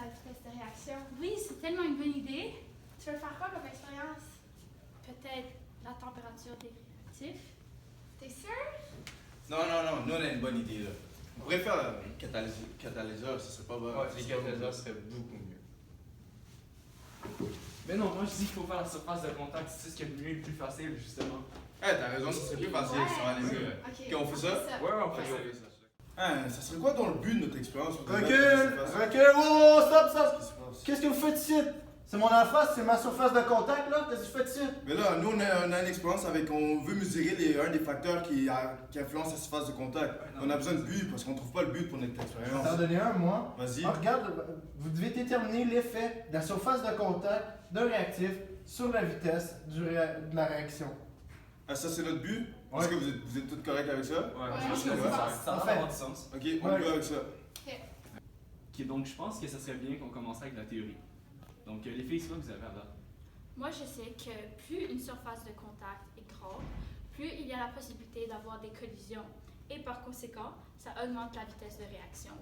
la vitesse de réaction. Oui, c'est tellement une bonne idée. Tu veux faire quoi comme expérience? Peut-être la température des réactifs. T'es sûr? Non, nous on a une bonne idée là. On pourrait faire un catalyseur, ça serait pas bon. Ouais, les catalyseurs seraient beaucoup mieux. Mais non, moi je dis qu'il faut faire la surface de contact, c'est ce qui est le mieux et le plus facile, justement. T'as raison, ça serait plus facile, ça va aller mieux. Ok, on fait ça? Ouais, on fait ça. Ça serait quoi dans le but de notre expérience? Recule! Oh, stop! Qu'est-ce qui se passe? Qu'est-ce que vous faites ici? C'est mon en face, c'est ma surface de contact, là? Qu'est-ce que vous faites ici? Mais là, nous on a une expérience avec, on veut mesurer un des facteurs qui influence la surface de contact. On a besoin de but parce qu'on trouve pas le but pour notre Je vais expérience. t'en donner un, moi. Vas-y. Ah, regarde, vous devez déterminer l'effet de la surface de contact d'un réactif sur la vitesse de la réaction. Ah, ça c'est notre but? Est-ce que vous êtes tous corrects avec ça? Ouais, Ouais, je pense que ouais. ça va avoir du sens. Ok, on Ouais. y va avec ça. Ok, donc je pense que ça serait bien qu'on commence avec la théorie. Donc les filles, c'est quoi que vous avez à date? Moi, je sais que plus une surface de contact est grande, plus il y a la possibilité d'avoir des collisions. Et par conséquent, ça augmente la vitesse de réaction.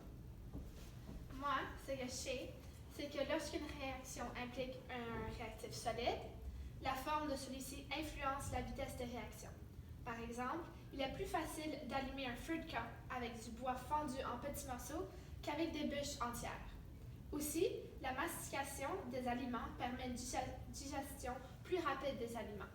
Moi, ce que je sais, c'est que lorsqu'une réaction implique un réactif solide, la forme de celui-ci influence la vitesse de réaction. Par exemple, il est plus facile d'allumer un feu de camp avec du bois fendu en petits morceaux qu'avec des bûches entières. Aussi, la mastication des aliments permet une digestion plus rapide des aliments.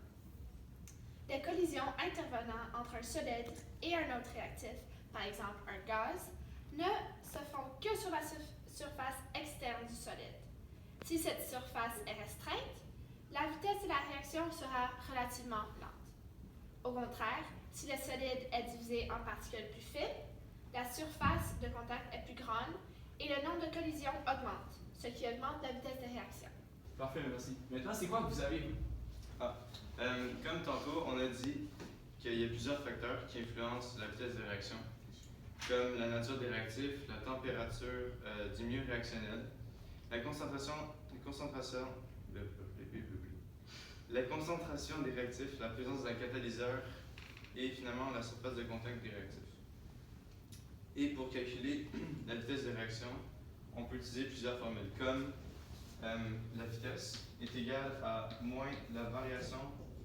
Des collisions intervenant entre un solide et un autre réactif, par exemple un gaz, ne se font que sur la surface externe du solide. Si cette surface est restreinte, la vitesse de la réaction sera relativement lente. Au contraire, si le solide est divisé en particules plus fines, la surface de contact est plus grande et le nombre de collisions augmente, ce qui augmente la vitesse de réaction. Parfait, merci. Maintenant, c'est quoi que vous avez, vous? Comme tantôt, on a dit qu'il y a plusieurs facteurs qui influencent la vitesse de réaction, comme la nature des réactifs, la température du milieu réactionnel, la concentration des réactifs, la présence d'un catalyseur et finalement la surface de contact des réactifs. Et pour calculer la vitesse de réaction, on peut utiliser plusieurs formules, comme la vitesse est égale à moins la variation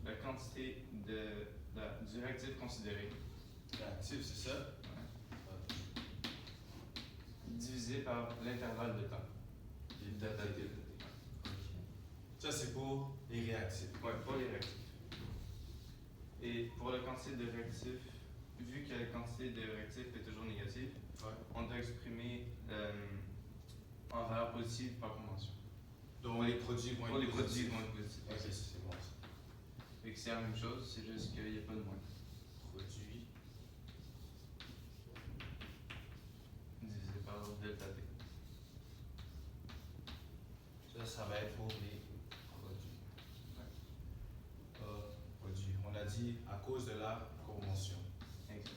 de la quantité du réactif considéré. Réactif, c'est ça? Divisé par l'intervalle de temps. Ça c'est pour les réactifs. Oui, pour les réactifs. Et pour la quantité de réactifs, vu que la quantité de réactifs est toujours négative, on doit exprimer en valeur positive par convention. Donc les produits vont être Pour les positifs. produits vont être positifs. Ok, c'est bon ça. Fait que c'est la même chose, c'est juste qu'il n'y a pas de moins. Produit. Divisé par delta T. Ça va être pour les produits. Produits. On a dit à cause de la convention. Exact.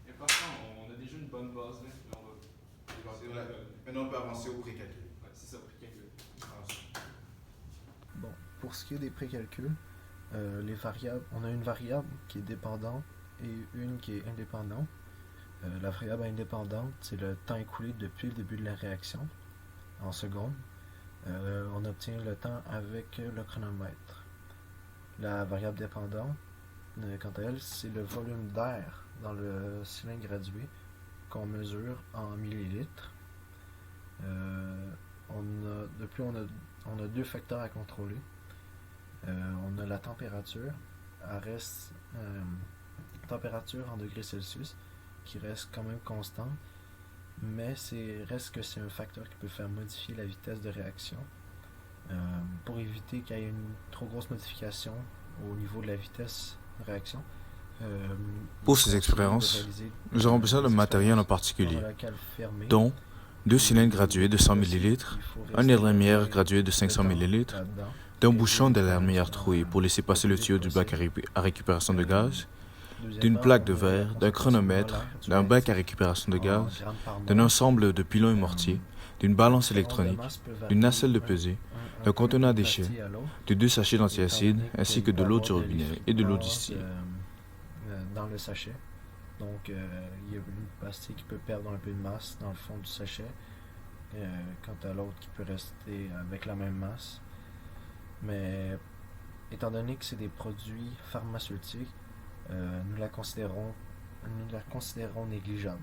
Et parfait, on a déjà une bonne base, là. Maintenant on peut avancer au précalcul. Ouais, c'est ça, pour calculer. Bon, pour ce qui est des précalculs, les variables, on a une variable qui est dépendante et une qui est indépendante. La variable indépendante, c'est le temps écoulé depuis le début de la réaction, en secondes. On obtient le temps avec le chronomètre. La variable dépendante, quant à elle, c'est le volume d'air dans le cylindre gradué qu'on mesure en millilitres. On a deux facteurs à contrôler. On a la température, température en degrés Celsius, qui reste quand même constante, mais reste que c'est un facteur qui peut faire modifier la vitesse de réaction. Pour éviter qu'il y ait une trop grosse modification au niveau de la vitesse de réaction. Pour ces expériences, nous aurons besoin de matériel en particulier, dont 2 cylindres gradués de 100 ml, un air-lumière gradué de 500 ml, d'un bouchon de l'air-lumière troué pour laisser passer le tuyau du bac à récupération de gaz, d'une plaque de verre, d'un chronomètre, d'un bac à récupération de gaz, d'un ensemble de pilons et mortiers, d'une balance électronique, d'une nacelle de pesée, d'un contenant à déchets, de 2 sachets d'antiacide, ainsi que de l'eau du robinet et de l'eau distillée. Dans le sachet. Donc, il y a une pastille qui peut perdre un peu de masse dans le fond du sachet, quant à l'autre qui peut rester avec la même masse. Mais étant donné que c'est des produits pharmaceutiques, nous la considérons négligeable.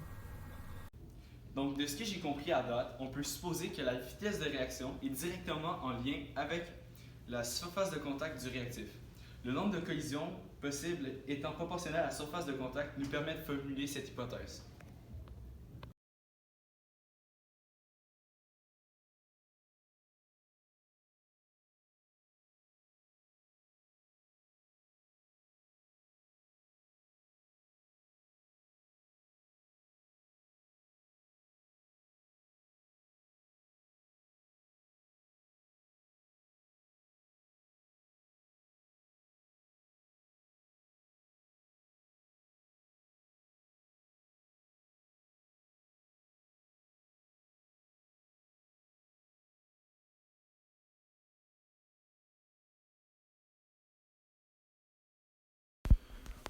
Donc, de ce que j'ai compris à date, on peut supposer que la vitesse de réaction est directement en lien avec la surface de contact du réactif. Le nombre de collisions possibles étant proportionnel à la surface de contact nous permet de formuler cette hypothèse.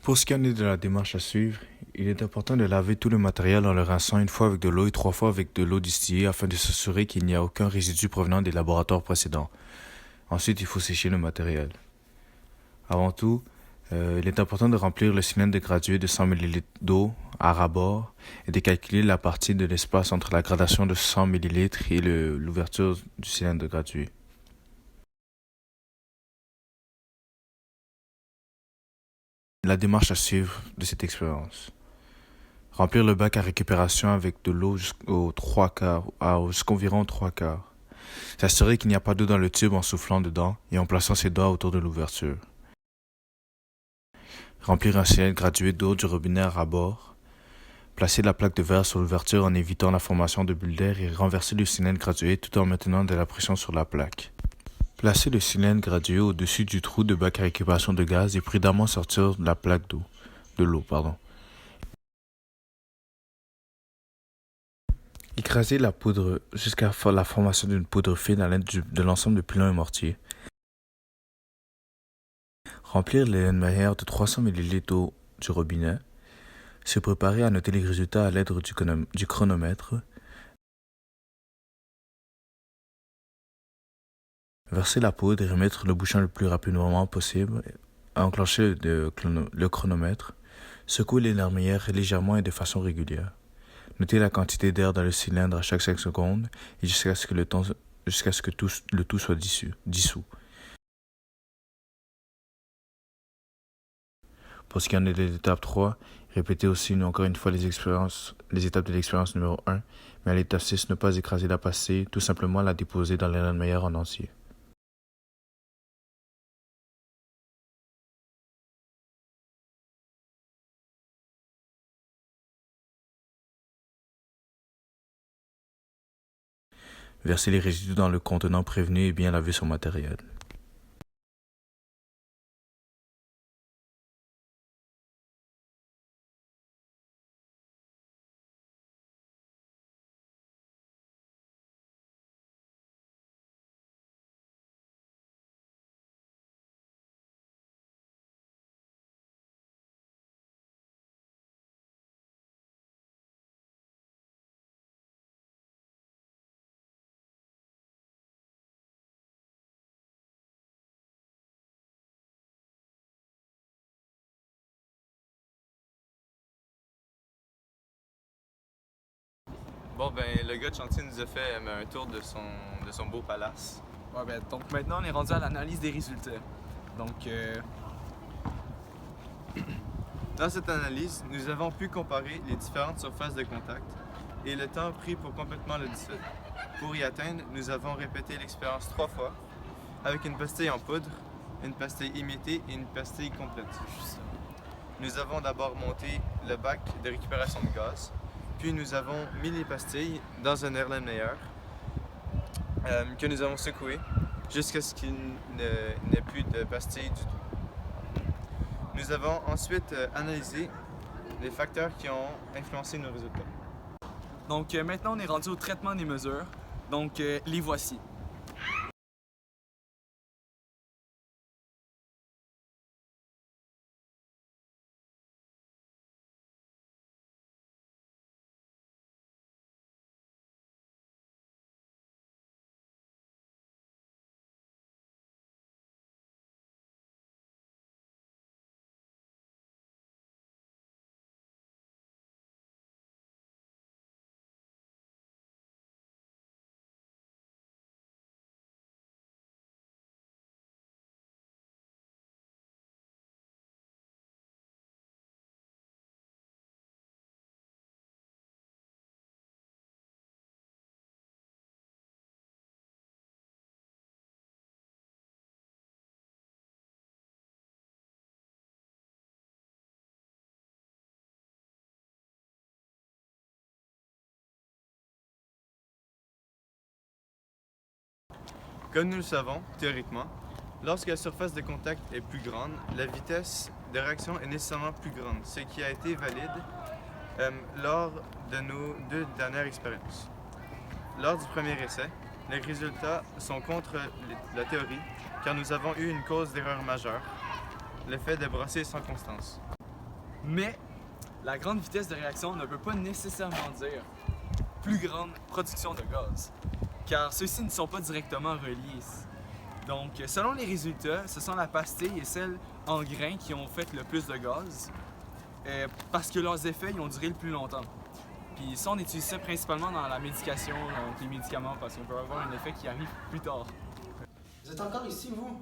Pour ce qui en est de la démarche à suivre, il est important de laver tout le matériel en le rinçant une fois avec de l'eau et 3 fois avec de l'eau distillée afin de s'assurer qu'il n'y a aucun résidu provenant des laboratoires précédents. Ensuite, il faut sécher le matériel. Avant tout, il est important de remplir le cylindre gradué de 100 ml d'eau à ras-bord et de calculer la partie de l'espace entre la gradation de 100 ml et l'ouverture du cylindre gradué. La démarche à suivre de cette expérience. Remplir le bac à récupération avec de l'eau jusqu'environ 3/4. S'assurer qu'il n'y a pas d'eau dans le tube en soufflant dedans et en plaçant ses doigts autour de l'ouverture. Remplir un cylindre gradué d'eau du robinet à ras-bord. Placer la plaque de verre sur l'ouverture en évitant la formation de bulles d'air et renverser le cylindre gradué tout en maintenant de la pression sur la plaque. Placer le cylindre gradué au-dessus du trou de bac à récupération de gaz et prudemment sortir la plaque de l'eau. Écraser la poudre jusqu'à la formation d'une poudre fine à l'aide de l'ensemble de pilons et mortier. Remplir les Erlenmeyer de 300 ml d'eau du robinet. Se préparer à noter les résultats à l'aide du chronomètre. Verser la poudre et remettre le bouchon le plus rapidement possible. Enclencher le chronomètre. Secouer les Erlenmeyer légèrement et de façon régulière. Noter la quantité d'air dans le cylindre à chaque 5 secondes et jusqu'à ce que le tout soit dissous. Pour ce qui en est de l'étape 3, répétez aussi encore une fois les étapes de l'expérience numéro 1, mais à l'étape 6, ne pas écraser la pastille, tout simplement la déposer dans l'Erlenmeyer en entier. Verser les résidus dans le contenant prévenu et bien laver son matériel. Bon, ben, le gars de chantier nous a fait un tour de son beau palace. Ouais, ben, donc maintenant, on est rendu à l'analyse des résultats. Donc, Dans cette analyse, nous avons pu comparer les différentes surfaces de contact et le temps pris pour complètement le dissoudre. Pour y atteindre, nous avons répété l'expérience 3 fois avec une pastille en poudre, une pastille imitée et une pastille complète. Nous avons d'abord monté le bac de récupération de gaz, puis nous avons mis les pastilles dans un Erlenmeyer que nous avons secoué jusqu'à ce qu'il n'ait plus de pastilles du tout. Nous avons ensuite analysé les facteurs qui ont influencé nos résultats. donc maintenant, on est rendu au traitement des mesures. Donc, les voici. Comme nous le savons, théoriquement, lorsque la surface de contact est plus grande, la vitesse de réaction est nécessairement plus grande, ce qui a été valide lors de nos 2 dernières expériences. Lors du premier essai, les résultats sont contre la théorie, car nous avons eu une cause d'erreur majeure, le fait de brasser sans constance. Mais la grande vitesse de réaction ne peut pas nécessairement dire plus grande production de gaz, car ceux-ci ne sont pas directement reliés. Donc, selon les résultats, ce sont la pastille et celle en grains qui ont fait le plus de gaz, parce que leurs effets ils ont duré le plus longtemps. Puis ça, on utilise ça principalement dans la médication, donc les médicaments, parce qu'on peut avoir un effet qui arrive plus tard. Vous êtes encore ici, vous?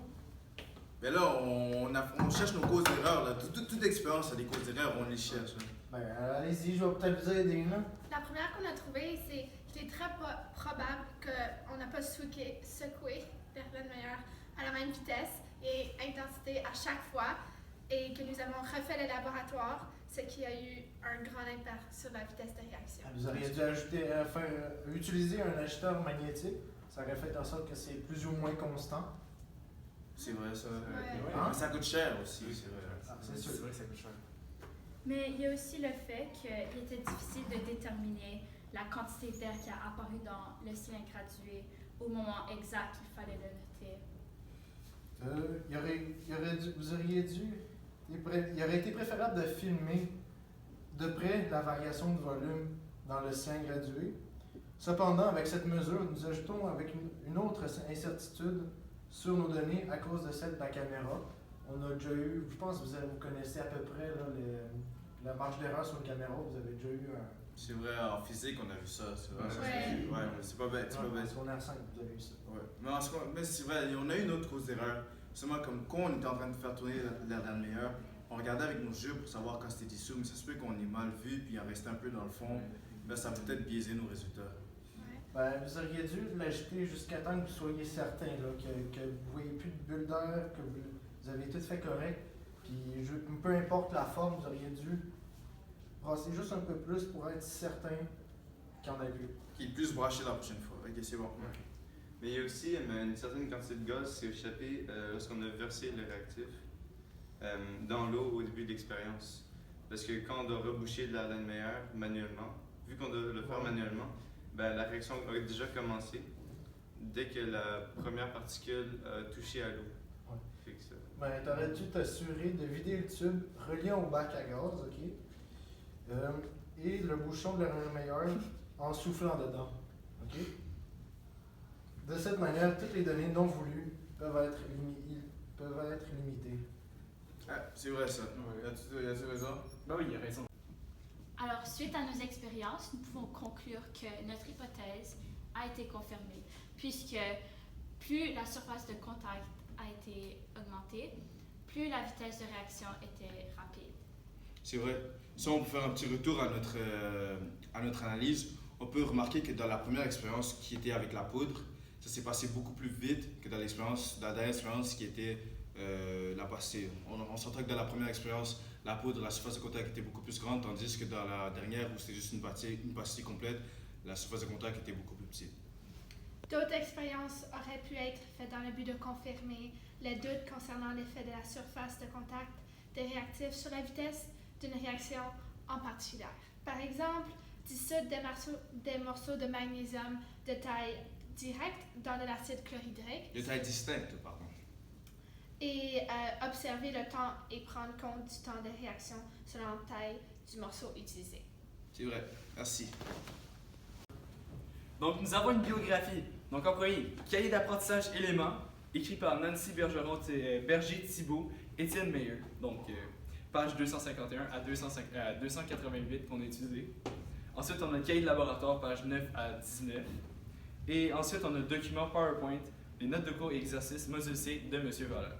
Mais là, on cherche nos causes d'erreur. Là. Toute expérience a des causes d'erreur, on les cherche. Là. Ben, allez-y, je vais peut-être vous aider, là. La première qu'on a trouvée, c'est qu'il est très probable qu'on n'a pas secoué l'Erlenmeyer à la même vitesse et intensité à chaque fois et que nous avons refait le laboratoire, ce qui a eu un grand impact sur la vitesse de réaction. Vous auriez dû utiliser un ajusteur magnétique. Ça aurait fait en sorte que c'est plus ou moins constant. C'est vrai, ça. Ouais. Hein? Ça coûte cher aussi. Oui, c'est vrai. C'est vrai que ça coûte cher. Mais il y a aussi le fait qu'il était difficile de déterminer la quantité d'air qui a apparu dans le cylindre gradué au moment exact qu'il fallait le noter. Il aurait été préférable de filmer de près la variation de volume dans le cylindre gradué. Cependant, avec cette mesure, nous ajoutons avec une autre incertitude sur nos données à cause de celle de la caméra. On a déjà eu, je pense que vous connaissez à peu près là, la marge d'erreur sur une caméra, vous avez déjà eu un... C'est vrai, en physique, on a vu ça. C'est vrai. Ouais. Ouais, c'est pas bête. C'est pas bête. On est à 5, vous avez eu ça. Ouais. Mais c'est vrai, on a eu une autre cause d'erreur. Seulement, comme quand on était en train de faire tourner l'Erlenmeyer, on regardait avec nos yeux pour savoir quand c'était dissous, mais ça se peut qu'on ait mal vu puis il en restait un peu dans le fond. Ben, ça a peut-être biaisé nos résultats. Ouais. Ben, vous auriez dû l'ajouter jusqu'à temps que vous soyez certain là, que vous ne voyez plus de bulles d'air, que vous avez tout fait correct. Puis peu importe la forme, vous auriez dû brasser juste un peu plus pour être certain qu'il y en a plus. Qu'il est plus branché la prochaine fois. Ok, c'est bon. Mais il y a aussi une certaine quantité de gaz qui s'est échappée lorsqu'on a versé le réactif dans l'eau au début de l'expérience. Parce que quand on doit reboucher de l'Erlenmeyer manuellement, vu qu'on doit le faire manuellement, ben, la réaction a déjà commencé dès que la première particule a touché à l'eau. Ouais. Fait que ça... Ben, tu aurais dû t'assurer de vider le tube reliant au bac à gaz, ok? Et le bouchon de l'Erlenmeyer en soufflant dedans, ok? De cette manière, toutes les données non voulues peuvent être limitées. Ah, c'est vrai ça. As-tu raison? Ben oui, il a raison. Alors, suite à nos expériences, nous pouvons conclure que notre hypothèse a été confirmée, puisque plus la surface de contact a été augmentée, plus la vitesse de réaction était rapide. C'est vrai. Si on peut faire un petit retour à notre analyse, on peut remarquer que dans la première expérience qui était avec la poudre, ça s'est passé beaucoup plus vite que dans la dernière expérience qui était la pastille. On s'entend que dans la première expérience, la poudre, la surface de contact était beaucoup plus grande, tandis que dans la dernière, où c'était juste une pastille complète, la surface de contact était beaucoup plus petite. D'autres expériences auraient pu être faites dans le but de confirmer les doutes concernant l'effet de la surface de contact des réactifs sur la vitesse d'une réaction en particulier. Par exemple, dissoudre des morceaux de magnésium de taille directe dans de l'acide chlorhydrique. De taille distincte, pardon. Et observer le temps et prendre compte du temps de réaction selon la taille du morceau utilisé. C'est vrai. Merci. Donc, nous avons une biographie. Donc, en premier, cahier d'apprentissage éléments, écrit par Nancy Berger-Thibault, Étienne Meyer. Donc, page 251 à 288 qu'on a utilisé. Ensuite, on a le cahier de laboratoire, page 9 à 19. Et ensuite, on a le document PowerPoint, les notes de cours et exercices, module C de M. Valeur.